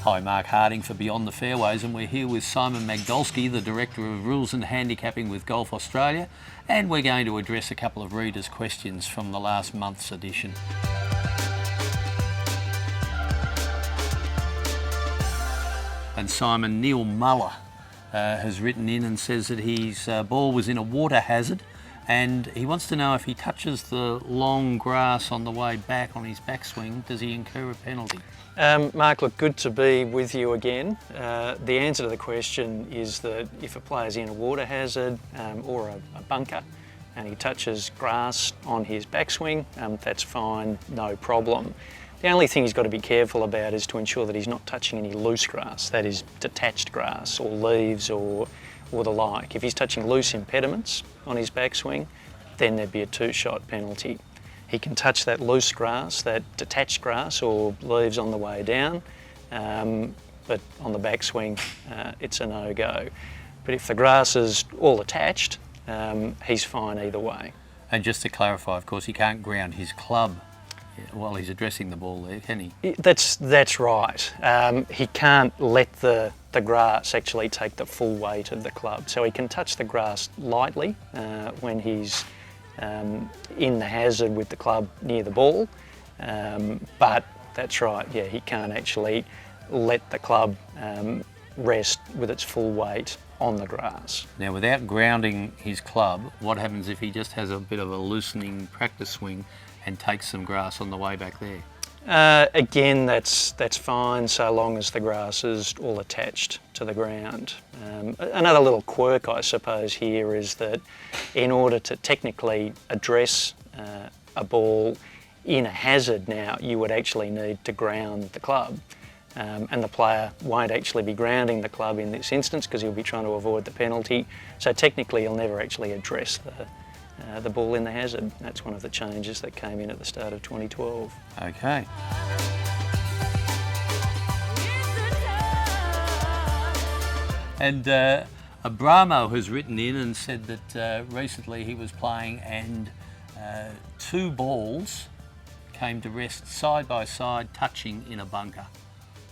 Hi, Mark Harding for Beyond the Fairways, and we're here with Simon Majdulski, the Director of Rules and Handicapping with Golf Australia, and we're going to address a couple of readers' questions from the last month's edition. And Simon, Neil Muller has written in and says that his ball was in a water hazard, and he wants to know if he touches the long grass on the way back on his backswing, does he incur a penalty? Mark, look, good to be with you again. The answer to the question is that if a player's in a water hazard or a bunker and he touches grass on his backswing, that's fine, no problem. The only thing he's got to be careful about is to ensure that he's not touching any loose grass, that is detached grass or leaves or the like. If he's touching loose impediments on his backswing, then there'd be a two-shot penalty. He can touch that loose grass, that detached grass or leaves on the way down, but on the backswing it's a no-go. But if the grass is all attached, he's fine either way. And just to clarify, of course, he can't ground his club while he's addressing the ball there, can he? That's right. He can't let the grass actually take the full weight of the club. So he can touch the grass lightly when he's in the hazard with the club near the ball, but that's right, yeah, he can't actually let the club rest with its full weight on the grass. Now, without grounding his club, what happens if he just has a bit of a loosening practice swing and takes some grass on the way back there? Again, that's fine so long as the grass is all attached to the ground. Another little quirk, I suppose, here is that in order to technically address a ball in a hazard now, you would actually need to ground the club. And the player won't actually be grounding the club in this instance because he'll be trying to avoid the penalty. So technically he'll never actually address the ball in the hazard. That's one of the changes that came in at the start of 2012. Okay. And Abramo has written in and said that recently he was playing and two balls came to rest side by side, touching in a bunker.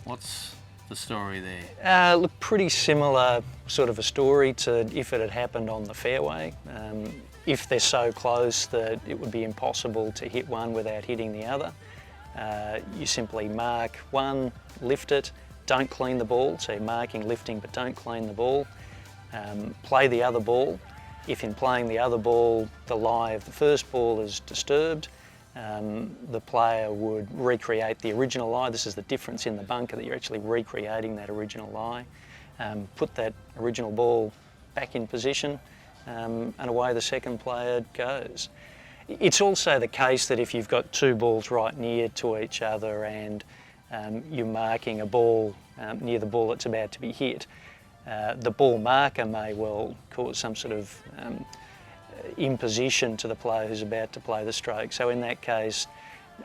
What's the story there? Look, pretty similar sort of a story to if it had happened on the fairway. If they're so close that it would be impossible to hit one without hitting the other, you simply mark one, lift it, don't clean the ball, so you're marking, lifting, but don't clean the ball. Play the other ball. If in playing the other ball, the lie of the first ball is disturbed, the player would recreate the original lie. This is the difference in the bunker, that you're actually recreating that original lie. Put that original ball back in position, and away the second player goes. It's also the case that if you've got two balls right near to each other and you're marking a ball near the ball that's about to be hit, the ball marker may well cause some sort of imposition to the player who's about to play the stroke. So in that case,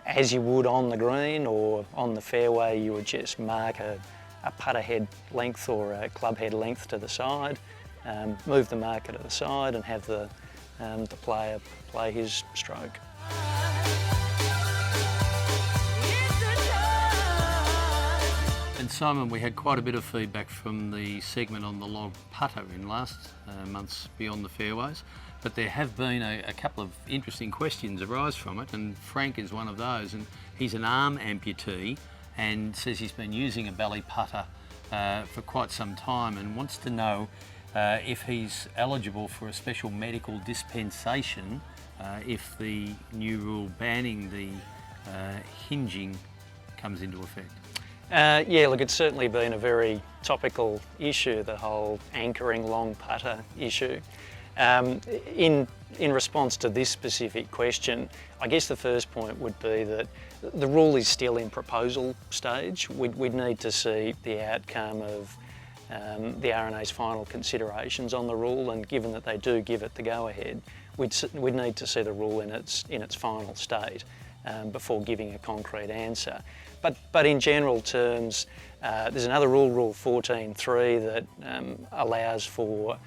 as you would on the green or on the fairway, you would just mark a putter head length or a club head length to the side, move the marker to the side and have the player play his stroke. And Simon, we had quite a bit of feedback from the segment on the log putter in last month's Beyond the Fairways, but there have been a couple of interesting questions arise from it, and Frank is one of those, and he's an arm amputee and says he's been using a belly putter for quite some time and wants to know if he's eligible for a special medical dispensation if the new rule banning the hinging comes into effect. Yeah, look, it's certainly been a very topical issue, the whole anchoring long putter issue. In response to this specific question, I guess the first point would be that the rule is still in proposal stage. We'd need to see the outcome of the R&A's final considerations on the rule, and given that they do give it the go-ahead, we'd need to see the rule in its final state before giving a concrete answer. But in general terms, there's another rule, Rule 14.3, that allows for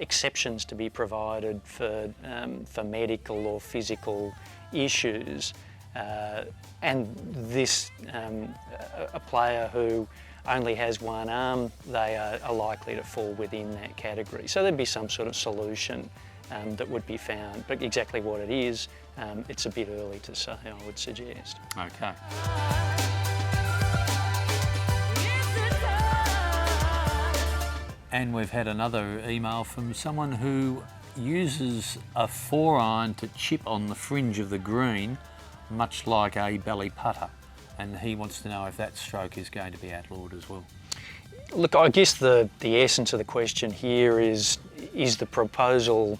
exceptions to be provided for medical or physical issues And this, a player who only has one arm, they are likely to fall within that category. So there'd be some sort of solution that would be found, but exactly what it is, it's a bit early to say, I would suggest. Okay. And we've had another email from someone who uses a 4-iron to chip on the fringe of the green, much like a belly putter, and he wants to know if that stroke is going to be outlawed as well. Look, I guess the essence of the question here is the proposal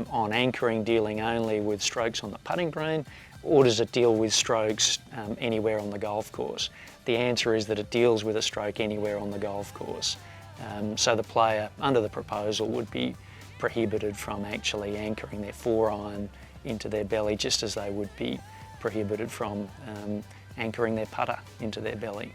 on anchoring dealing only with strokes on the putting green, or does it deal with strokes anywhere on the golf course? The answer is that it deals with a stroke anywhere on the golf course. So the player, under the proposal, would be prohibited from actually anchoring their 4-iron into their belly, just as they would be prohibited from anchoring their putter into their belly.